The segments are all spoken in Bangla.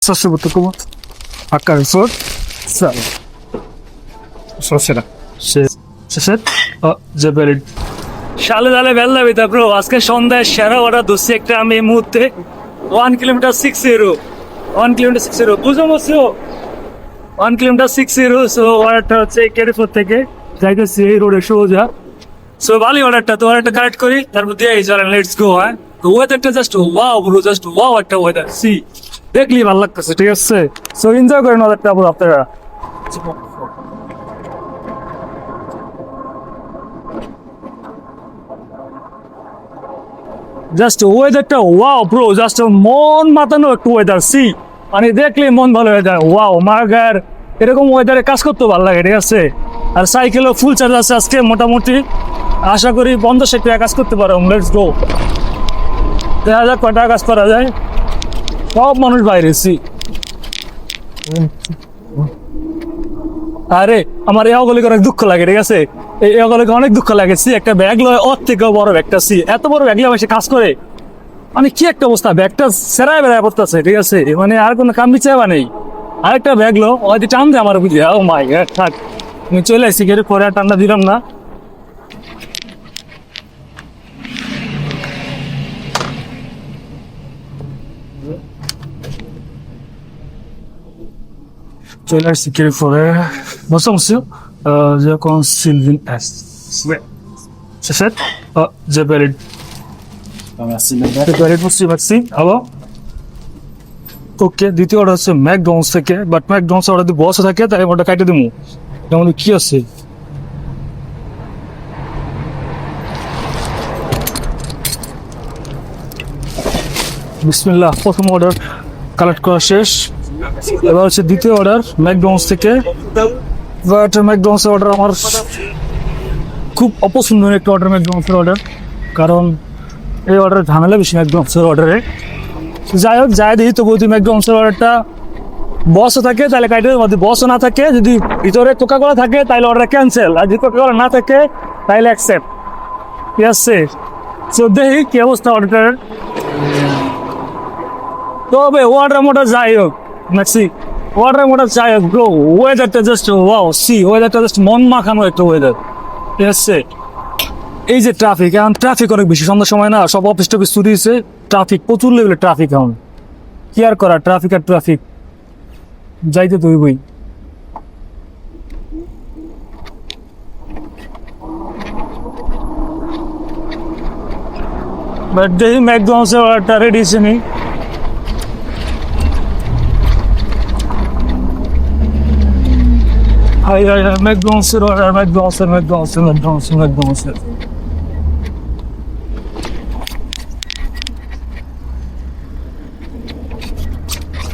Sassuolo H Resort Sal Sasera শেষের জেবেলিড শালে দালে বেল্লা বিতা ব্রো আজকে সন্ধ্যায় সেরা অর্ডার দোষী একটা আমি এই মুহূর্তে 1 কিলোমিটার 60 1 কিলোমিটার 60 বুঝো মসিও 1 কিলোমিটার 60 সো অর্ডারটা হচ্ছে কেরিফোর থেকে যাইতেছি এই রোডে সোজা সো ভালো অর্ডারটা তো অর্ডারটা কালেক্ট করি তারপর দিয়ে এই চলেন লেটস গো হ্যাঁ তো ওয়েদারটা just wow bro just wow একটা ওয়েদার সি দেখলি ভালো লাগতেছে ঠিক আছে সো এনজয় করেন অর্ডারটা ব্রো আপনারা জাস্ট ওয়েদারটা ওয়াও ব্রো জাস্ট মন মাতানো একটু ওয়েদার সি মানে দেখলে মন ভালো হয়ে যায় ওয়াও মার গায়ের এরকম ওয়েদারে কাজ করতে ভালো লাগে ঠিক আছে আর সাইকেলও ফুল চার্জ আছে আজকে মোটামুটি আশা করি 50 টাকা কাজ করতে পারো লেটস গো দেখা যাক কয় টাকা কাজ করা যায় সব মানুষ বাইরে সি আরে আমার এই অগলিকে অনেক দুঃখ লাগে ঠিক আছে এই অগলিকে অনেক দুঃখ লাগে সি একটা ব্যাগ লয় ওর থেকেও বড় ব্যাগটা সি এত বড় ব্যাগ লয় সে কাজ করে মানে কি একটা অবস্থা ব্যাগটা সেরাই বেড়ায় পড়তেছে ঠিক আছে মানে আর কোনো কাম বিচাবা নেই আরেকটা ব্যাগ লো হয়তো টান দে আমার বুঝে ও মাই গড থাক আমি চলে আসি গেলে পরে আর টান্ডা দিলাম না চলে আসছি কেড়ে পরে বসে যে কোন সিলভিন এস শেষের যে ব্যারিড merci. Hello? ওকে দ্বিতীয় অর্ডার হচ্ছে ম্যাকডোনাল্ডস থেকে বাট ম্যাকডোনাল্ডস অর্ডার যদি বসে থাকে তাহলে ওটা কাটে দেবো যেমন কি আছে বিসমিল্লাহ প্রথম অর্ডার কালেক্ট করা শেষ এবার হচ্ছে দ্বিতীয় অর্ডার ম্যাকডোনাল্ডস থেকে বাট ম্যাকডোনাল্ডসের অর্ডার আমার খুব অপছন্দের একটা অর্ডার ম্যাকডোনাল্ডসের অর্ডার কারণ এই অর্ডারের ঝামেলা বেশি ম্যাকডোনাল্ডসের অর্ডারে যাই হোক যাই দিই তবু যদি ম্যাকডোনাল্ডসের অর্ডারটা বসও থাকে তাহলে কাইটে যদি বসও না থাকে যদি ভিতরে কোকাকোলা থাকে তাহলে অর্ডার ক্যান্সেল আর যদি কোকাকোলা না থাকে তাহলে অ্যাকসেপ্ট ঠিক আছে সো দেখি কি অবস্থা অর্ডারের তবে ওয়াটার মোটর যাই হোক ম্যাক্সি ওয়াটার মোটর যাই হোক ব্রো ওয়েদারটা জাস্ট ওয়াও সি ওয়েদারটা জাস্ট মন মাখানো একটা ওয়েদার ঠিক আছে এই যে ট্রাফিক এখন ট্রাফিক অনেক বেশি সন্ধ্যার সময় না সব অফিস টফিস ছুটি দিয়েছে ট্রাফিক প্রচুর লেভেলে ট্রাফিক এখন কি আর করা ট্রাফিক আর ট্রাফিক যাইতে তো হইবই বাট দেখি ম্যাকডোনাল্ডসের অর্ডারটা রেডি আছে নি হাই হাই হাই ম্যাকডোনাল্ডসের অর্ডার ম্যাকডোনাল্ডসের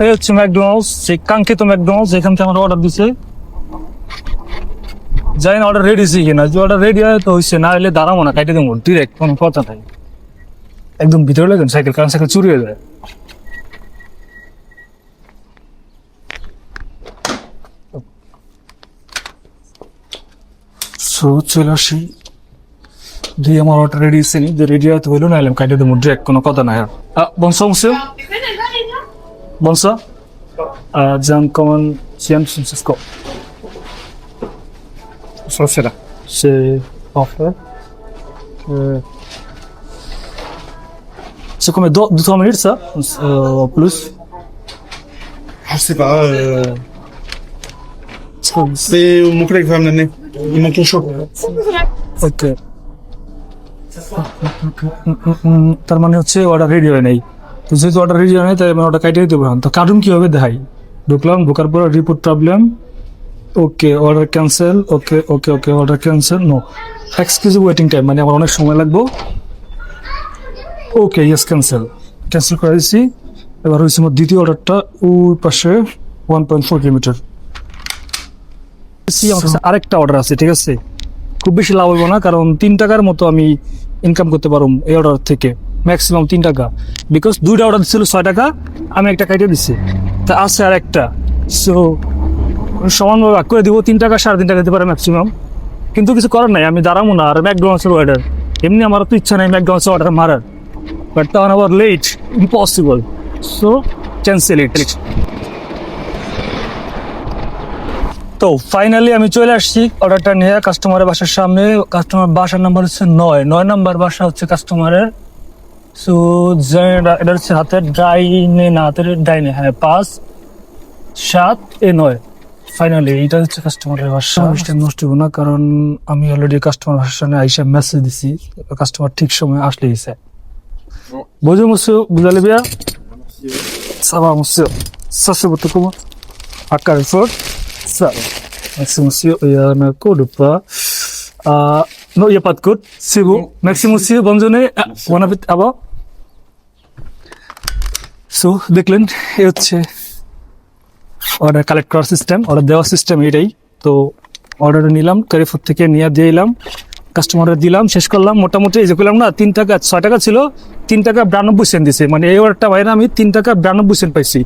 এই হচ্ছে ম্যাকডোনাল্ডস সেই কাঙ্ক্ষিত ম্যাকডোনাল্ডস এখান থেকে আমার অর্ডার দিছে যাই না অর্ডার রেডি আছে কিনা যে অর্ডার রেডি হয় তো হয়েছে না হলে দাঁড়াবো না কাইটে দেবো ডিরেক্ট কোনো কথা নাই একদম ভিতরে লাগেন সাইকেল কারণ সাইকেল চুরি হয়ে যায় সো চলে আসি দিয়ে আমার অর্ডার রেডি আছে নি যে রেডি হয়তো হইলো না এলাম কাইটে দেবো ডিরেক্ট কোনো কথা নাই বংশ Bonsoir. J'ai un commande San Francisco. Sasera C'est parfait. C'est combien 2-3 minutes ça plus Je sais pas c'est mon collègue va me l'amener il manque quelque chose Ok. তার মানে হচ্ছে অর্ডার রেডি হয় নাই তো যেহেতু অর্ডার রেডি হয় নাই তাই আমি অর্ডার কাটিয়ে দিতে পারলাম তো কার্টুন কীভাবে দেখাই ঢুকলাম ঢোকার পর report problem okay order cancel okay okay okay order cancel no excessive waiting time মানে আমার অনেক সময় লাগবো ওকে ইয়েস ক্যান্সেল করে দিচ্ছি এবার হয়েছে আমার দ্বিতীয় অর্ডারটা ওই পাশে 1.4 কিলোমিটার আমার কাছে আরেকটা অর্ডার আছে ঠিক আছে খুব বেশি লাভ হইব না কারণ 3 টাকার মতো আমি ইনকাম করতে পারবো এই অর্ডার থেকে ম্যাক্সিমাম 3 টাকা বিকজ 2টা অর্ডার ছিল 6 টাকা আমি একটা কাটিয়ে দিচ্ছি তা আছে আর একটা সো সমানভাবে ভাগ করে দিব 3 টাকা 3.5 টাকা দিতে পারে ম্যাক্সিমাম কিন্তু কিছু করার নাই আমি দাঁড়াবো না আর ম্যাকডোনাল্ডসের অর্ডার এমনি আমার তো ইচ্ছা নাই ম্যাকডোনাল্ডসের অর্ডার মারার বাট তখন আবার লেট ইম্পসিবল সো ক্যান্সেল ইট তো ফাইনালি আমি চলে আসছি অর্ডারটা নিয়ে কাস্টমারের বাসার সামনে। কাস্টমার বাসার নাম্বার হচ্ছে 9 নাম্বার বাসা হচ্ছে কাস্টমারের। সো এটা হচ্ছে হাতের ডাইনে, না হাতের ডাইনে, হ্যাঁ 5-7-9। ফাইনালি এটা হচ্ছে কাস্টমারের বাসা। টাইম নষ্ট হবো না, কারণ আমি অলরেডি কাস্টমার বাসার সামনে আইসা মেসেজ দিছি, কাস্টমার ঠিক সময় আসলে গেছে। বুঝে মুসো বুঝালে বিয়া সাবা Musso সাসে বতো como a Carrefour sabe Maximo Sio na Codupa no ya pat code sibu Maximo Sio bonjone one bit abo so দেখলেন এই হচ্ছে অর্ডার কালেক্ট করার সিস্টেম, অর্ডার দেওয়ার সিস্টেম এটাই। তো অর্ডারটা নিলাম, Carrefour থেকে নিয়ে দিয়ে এলাম, কাস্টমাররা দিলাম, শেষ করলাম। মোটামুটি এই যে করলাম না, 3 টাকা 6 টাকা ছিল, 3 টাকা 92 সেন্ট দিছে। মানে এই অর্ডারটা ভাইরা আমি 3 টাকা 92 সেন্ট পাইছি।